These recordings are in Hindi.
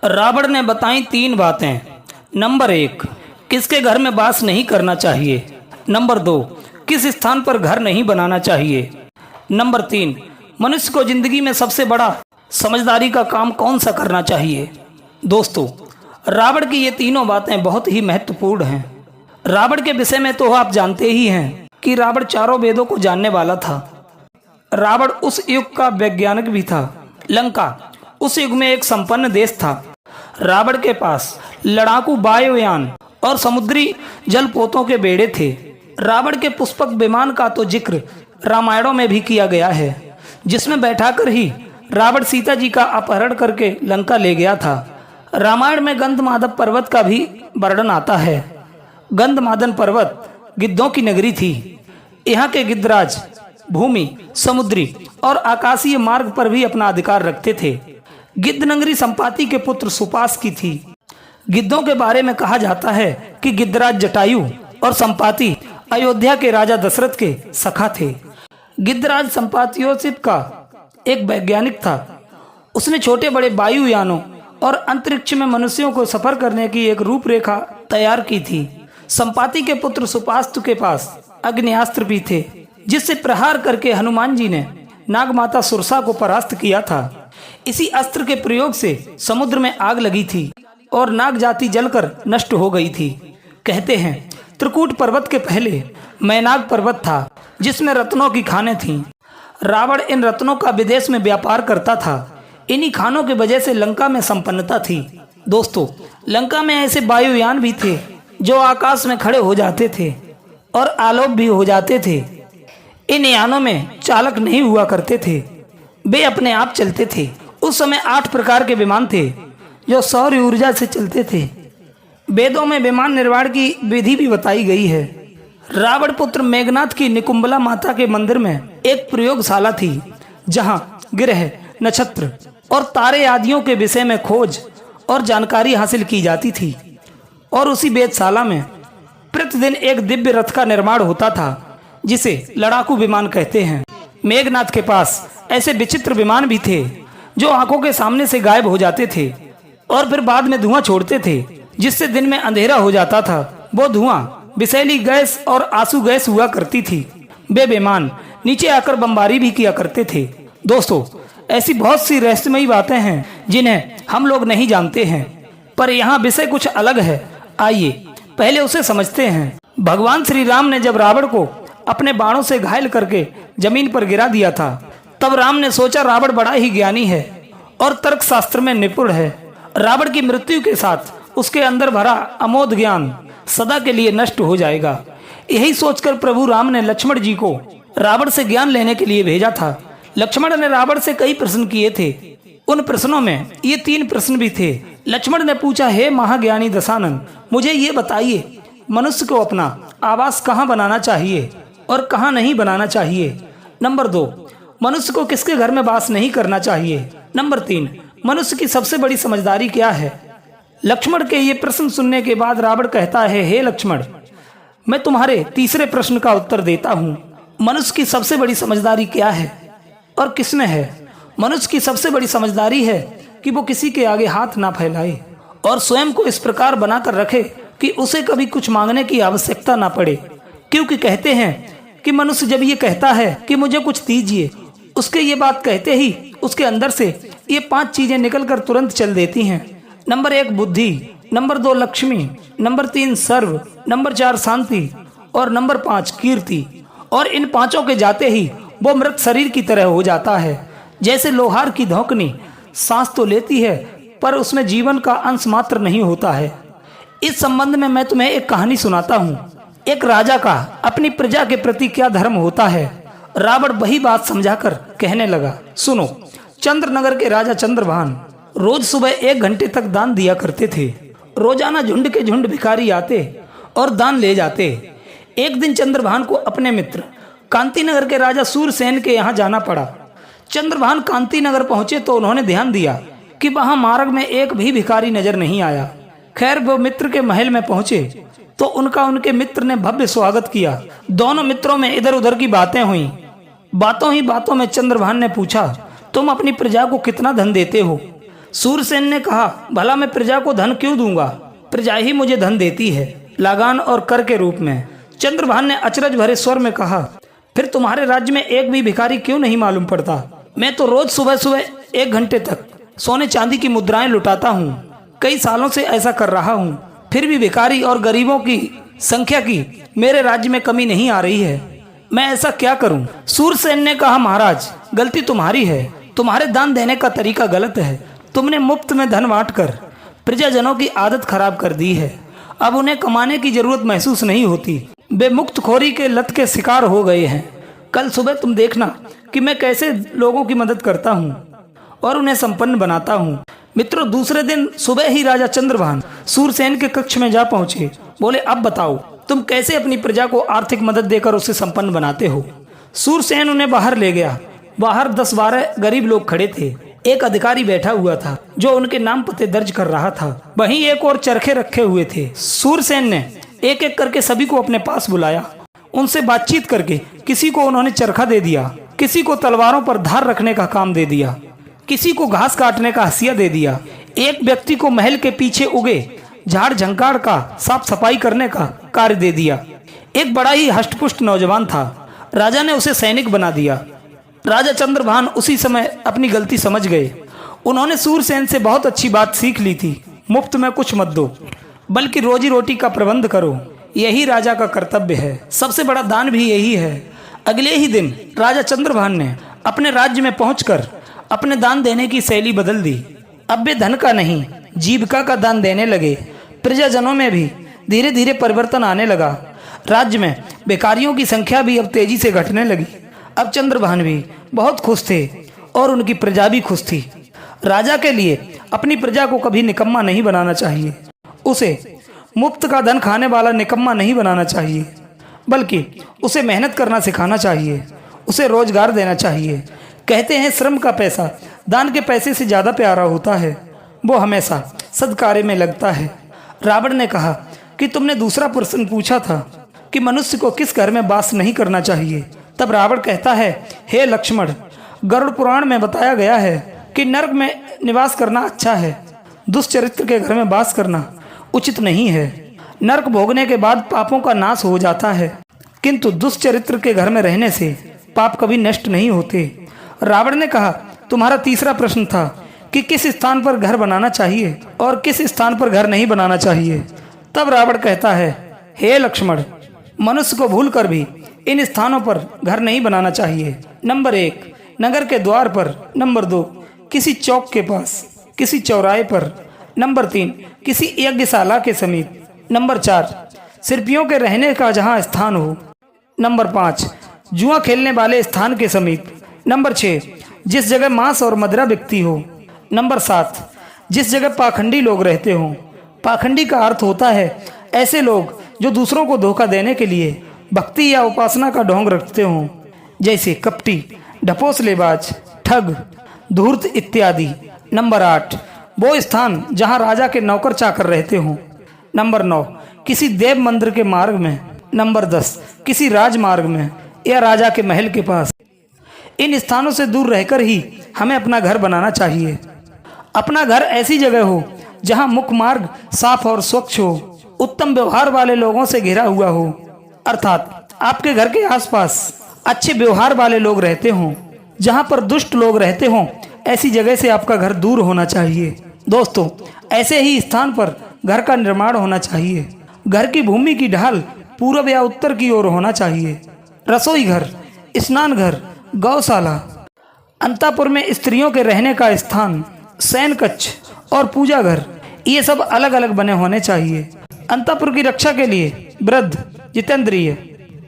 रावण ने बताई 3 बातें। नंबर 1, किसके घर में वास नहीं करना चाहिए। नंबर 2, किस स्थान पर घर नहीं बनाना चाहिए। नंबर 3, मनुष्य को जिंदगी में सबसे बड़ा समझदारी का काम कौन सा करना चाहिए। दोस्तों, रावण की ये तीनों बातें बहुत ही महत्वपूर्ण हैं। रावण के विषय में तो आप जानते ही हैं कि रावण चारों वेदों को जानने वाला था। रावण उस युग का वैज्ञानिक भी था। लंका उस युग में एक संपन्न देश था। रावण के पास लड़ाकू वायुयान और समुद्री जलपोतों के बेड़े थे। रावण के पुष्पक विमान का तो जिक्र रामायणों में भी किया गया है, जिसमें बैठाकर ही रावण सीता जी का अपहरण करके लंका ले गया था। रामायण में गंधमादन पर्वत का भी वर्णन आता है। गंधमादन पर्वत गिद्धों की नगरी थी। यहाँ के गिद्धराज भूमि, समुद्री और आकाशीय मार्ग पर भी अपना अधिकार रखते थे। गिद्ध नगरी संपाति के पुत्र सुपास की थी। गिद्धों के बारे में कहा जाता है कि गिद्धराज जटायु और संपाति अयोध्या के राजा दशरथ के सखा थे। गिद्धराज संपातियोसित का एक वैज्ञानिक था। उसने छोटे बड़े वायुयानों और अंतरिक्ष में मनुष्यों को सफर करने की एक रूपरेखा तैयार की थी। संपाति के पुत्र सुपास्तु के पास अग्नियास्त्र भी थे, जिससे प्रहार करके हनुमान जी ने नागमाता सुरसा को परास्त किया था। इसी अस्त्र के प्रयोग से समुद्र में आग लगी थी और नाग जाति जलकर नष्ट हो गई थी। कहते हैं त्रिकूट पर्वत के पहले मैनाग पर्वत था, जिसमें रत्नों की खानें थीं। रावण इन रत्नों का विदेश में व्यापार करता था। इन्हीं खानों की वजह से लंका में संपन्नता थी। दोस्तों, लंका में ऐसे वायुयान भी थे जो आकाश में खड़े हो जाते थे और आलोक भी हो जाते थे। इन यानों में चालक नहीं हुआ करते थे, वे अपने आप चलते थे। उस समय 8 प्रकार के विमान थे जो सौर ऊर्जा से चलते थे। वेदों में विमान निर्माण की विधि भी बताई गई है। रावण पुत्र मेघनाथ की निकुंबला माता के मंदिर में एक प्रयोगशाला थी, जहां ग्रह, नक्षत्र और तारे आदियों के विषय में खोज और जानकारी हासिल की जाती थी। और उसी वेधशाला में प्रतिदिन एक दिव्य रथ का निर्माण होता था, जिसे लड़ाकू विमान कहते हैं। मेघनाथ के पास ऐसे विचित्र विमान भी थे जो आंखों के सामने से गायब हो जाते थे और फिर बाद में धुआं छोड़ते थे, जिससे दिन में अंधेरा हो जाता था। वो धुआं विषैली गैस और आंसू गैस हुआ करती थी। वे विमान नीचे आकर बमबारी भी किया करते थे। दोस्तों, ऐसी बहुत सी रहस्यमयी बातें हैं जिन्हें हम लोग नहीं जानते हैं, पर यहाँ विषय कुछ अलग है। आइए पहले उसे समझते हैं। भगवान श्री राम ने जब रावण को अपने बाणों से घायल करके जमीन पर गिरा दिया था, तब राम ने सोचा रावण बड़ा ही ज्ञानी है और तर्क शास्त्र में निपुण है। रावण की मृत्यु के साथ उसके अंदर भरा अमोघ ज्ञान सदा के लिए नष्ट हो जाएगा। यही सोचकर प्रभु राम ने लक्ष्मण जी को रावण से ज्ञान लेने के लिए भेजा था। लक्ष्मण ने रावण से कई प्रश्न किए थे। उन प्रश्नों में ये 3 प्रश्न भी थे। लक्ष्मण ने पूछा, हे महाज्ञानी दशानन, मुझे ये बताइए, मनुष्य को अपना आवास कहाँ बनाना चाहिए और कहाँ नहीं बनाना चाहिए। नंबर 2, मनुष्य को किसके घर में वास नहीं करना चाहिए। नंबर 3, मनुष्य की सबसे बड़ी समझदारी क्या है। लक्ष्मण के ये प्रश्न सुनने के बाद रावण कहता है, हे लक्ष्मण, मैं तुम्हारे तीसरे प्रश्न का उत्तर देता हूँ। मनुष्य की सबसे बड़ी समझदारी क्या है और किसमें है। मनुष्य की सबसे बड़ी समझदारी है कि वो किसी के आगे हाथ ना फैलाए और स्वयं को इस प्रकार बनाकर रखे कि उसे कभी कुछ मांगने की आवश्यकता ना पड़े। क्योंकि कहते हैं कि मनुष्य जब ये कहता है कि मुझे कुछ दीजिए, उसके ये बात कहते ही उसके अंदर से ये 5 चीजें निकलकर तुरंत चल देती हैं। नंबर 1 बुद्धि, नंबर 2 लक्ष्मी, नंबर 3 सर्व, नंबर 4 शांति और नंबर 5 कीर्ति। और इन 5 के जाते ही वो मृत शरीर की तरह हो जाता है। जैसे लोहार की धौंकनी सांस तो लेती है, पर उसमें जीवन का अंश मात्र नहीं होता है। इस संबंध में मैं तुम्हें एक कहानी सुनाता हूँ। एक राजा का अपनी प्रजा के प्रति क्या धर्म होता है। रावण वही बात समझाकर कहने लगा, सुनो। चंद्रनगर के राजा चंद्रभान रोज सुबह 1 घंटे तक दान दिया करते थे। रोजाना झुंड के झुंड भिखारी आते और दान ले जाते। एक दिन चंद्रभान को अपने मित्र कांतिनगर के राजा सूरसेन के यहाँ जाना पड़ा। चंद्रभान कांतिनगर पहुंचे तो उन्होंने ध्यान दिया कि वहां मार्ग में एक भी भिखारी नजर नहीं आया। खैर, वो मित्र के महल में पहुंचे तो उनके मित्र ने भव्य स्वागत किया। दोनों मित्रों में इधर उधर की बातें हुई। बातों ही बातों में चंद्रभान ने पूछा, तुम अपनी प्रजा को कितना धन देते हो। सूरसेन ने कहा, भला मैं प्रजा को धन क्यों दूंगा? प्रजा ही मुझे धन देती है, लगान और कर के रूप में। चंद्रभान ने अचरज भरे स्वर में कहा, फिर तुम्हारे राज्य में एक भी भिखारी क्यों नहीं मालूम पड़ता? मैं तो रोज सुबह सुबह 1 घंटे तक सोने चांदी की मुद्राएं लुटाता हूँ। कई सालों से ऐसा कर रहा हूँ, फिर भी भिखारी और गरीबों की संख्या की मेरे राज्य में कमी नहीं आ रही है। मैं ऐसा क्या करूं? सूरसेन ने कहा, महाराज, गलती तुम्हारी है। तुम्हारे दान देने का तरीका गलत है। तुमने मुफ्त में धन बांटकर प्रजाजनों की आदत खराब कर दी है। अब उन्हें कमाने की जरूरत महसूस नहीं होती। वे मुफ्तखोरी के लत के शिकार हो गए हैं। कल सुबह तुम देखना कि मैं कैसे लोगों की मदद करता हूँ और उन्हें संपन्न बनाता हूँ। मित्रों, दूसरे दिन सुबह ही राजा चंद्रभान सूरसेन के कक्ष में जा पहुंचे। बोले, अब बताओ, तुम कैसे अपनी प्रजा को आर्थिक मदद देकर उसे संपन्न बनाते हो? सूरसेन उन्हें बाहर ले गया। बाहर 10-12 गरीब लोग खड़े थे। एक अधिकारी बैठा हुआ था जो उनके नाम पते दर्ज कर रहा था। वहीं एक और चरखे रखे हुए थे। सूरसेन ने एक एक करके सभी को अपने पास बुलाया। उनसे बातचीत करके किसी को उन्होंने चरखा दे दिया, किसी को तलवारों पर धार रखने का काम दे दिया, किसी को घास काटने का हंसिया दे दिया। एक व्यक्ति को महल के पीछे उगे झाड़ झंकाड़ का साफ सफाई करने का कार्य दे दिया। एक बड़ा ही हष्टपुष्ट नौजवान था। राजा ने उसे सैनिक बना दिया। राजा चंद्रभान उसी समय अपनी गलती समझ गए। उन्होंने सूरसेन से बहुत अच्छी बात सीख ली थी। मुफ्त में कुछ मत दो, बल्कि रोजी रोटी का प्रबंध करो। यही राजा का कर्तव्य है। सबसे बड़ा दान भी यही है। अगले ही दिन राजा चंद्रभान ने अपने राज्य में पहुंचकर अपने दान देने की शैली बदल दी। अब वे धन का नहीं, जीविका का दान देने लगे। प्रजाजनों में भी धीरे धीरे परिवर्तन आने लगा। राज्य में बेकारियों की संख्या भी अब तेजी से घटने लगी। अब चंद्रभान भी बहुत खुश थे और उनकी प्रजा भी खुश थी। राजा के लिए अपनी प्रजा को कभी निकम्मा नहीं बनाना चाहिए। उसे मुफ्त का धन खाने वाला निकम्मा नहीं बनाना चाहिए, बल्कि उसे मेहनत करना सिखाना चाहिए। उसे रोजगार देना चाहिए। कहते हैं, श्रम का पैसा दान के पैसे से ज़्यादा प्यारा होता है। वो हमेशा सद्कार्य में लगता है। रावण ने कहा कि तुमने दूसरा प्रश्न पूछा था कि मनुष्य को किस घर में वास नहीं करना चाहिए। तब रावण कहता है, हे लक्ष्मण, गरुड़ पुराण में बताया गया है कि नरक में निवास करना अच्छा है। दुष्चरित्र के घर में वास करना उचित नहीं है। नरक भोगने के बाद पापों का नाश हो जाता है, किंतु दुष्चरित्र के घर में रहने से पाप कभी नष्ट नहीं होते। रावण ने कहा, तुम्हारा तीसरा प्रश्न था कि किस स्थान पर घर बनाना चाहिए और किस स्थान पर घर नहीं बनाना चाहिए। तब रावण कहता है, हे लक्ष्मण, मनुष्य को भूलकर भी इन स्थानों पर घर नहीं बनाना चाहिए। नंबर 1, नगर के द्वार पर। नंबर 2, किसी चौक के पास, किसी चौराहे पर। नंबर 3, किसी यज्ञशाला के समीप। नंबर 4, शिल्पियों के रहने का जहां स्थान हो। नंबर 5, जुआ खेलने वाले स्थान के समीप। नंबर 6, जिस जगह मांस और मदिरा बिकती हो। नंबर 7, जिस जगह पाखंडी लोग रहते हों। पाखंडी का अर्थ होता है ऐसे लोग जो दूसरों को धोखा देने के लिए भक्ति या उपासना का ढोंग रखते हों, जैसे कपटी, ढपोसलेबाज, ठग, धूर्त इत्यादि। नंबर 8, वो स्थान जहां राजा के नौकर चाकर रहते हों। नंबर 9, किसी देव मंदिर के मार्ग में। नंबर 10, किसी राजमार्ग में या राजा के महल के पास। इन स्थानों से दूर रहकर ही हमें अपना घर बनाना चाहिए। अपना घर ऐसी जगह हो जहां मुख्य मार्ग साफ और स्वच्छ हो, उत्तम व्यवहार वाले लोगों से घिरा हुआ हो, अर्थात आपके घर के आसपास अच्छे व्यवहार वाले लोग रहते हों। जहां पर दुष्ट लोग रहते हों, ऐसी जगह से आपका घर दूर होना चाहिए। दोस्तों, ऐसे ही स्थान पर घर का निर्माण होना चाहिए। घर की भूमि की ढाल पूर्व या उत्तर की ओर होना चाहिए। रसोई घर, स्नान घर, गौशाला, अंतापुर में स्त्रियों के रहने का स्थान, शयन कक्ष और पूजा घर, ये सब अलग अलग बने होने चाहिए। अंतापुर की रक्षा के लिए वृद्ध, जितेंद्रिय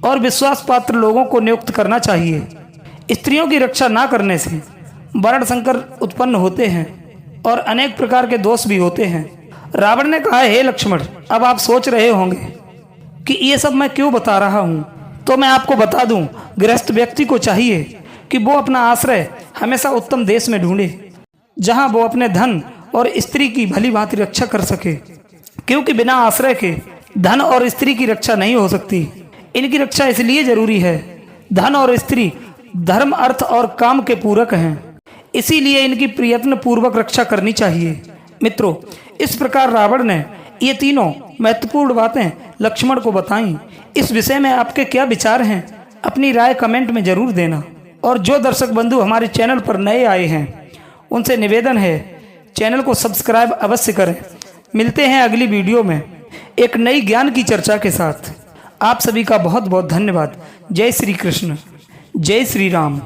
और विश्वास पात्र लोगों को नियुक्त करना चाहिए। स्त्रियों की रक्षा ना करने से वर्ण संकर उत्पन्न होते हैं और अनेक प्रकार के दोष भी होते हैं। रावण ने कहा, हे लक्ष्मण, अब आप सोच रहे होंगे कि ये सब मैं क्यों बता रहा हूँ, तो मैं आपको बता दूं, गृहस्थ व्यक्ति को चाहिए कि वो अपना आश्रय हमेशा उत्तम देश में ढूंढे, जहां वो अपने धन और स्त्री की भली भांति रक्षा कर सके, क्योंकि बिना आश्रय के धन और स्त्री की रक्षा नहीं हो सकती। इनकी रक्षा इसलिए जरूरी है, धन और स्त्री धर्म, अर्थ और काम के पूरक हैं। इसीलिए इनकी प्रयत्न पूर्वक रक्षा करनी चाहिए। मित्रों, इस प्रकार रावण ने ये तीनों महत्वपूर्ण बातें लक्ष्मण को बताईं। इस विषय में आपके क्या विचार हैं? अपनी राय कमेंट में जरूर देना। और जो दर्शक बंधु हमारे चैनल पर नए आए हैं उनसे निवेदन है, चैनल को सब्सक्राइब अवश्य करें। मिलते हैं अगली वीडियो में एक नई ज्ञान की चर्चा के साथ। आप सभी का बहुत बहुत धन्यवाद। जय श्री कृष्ण, जय श्री राम।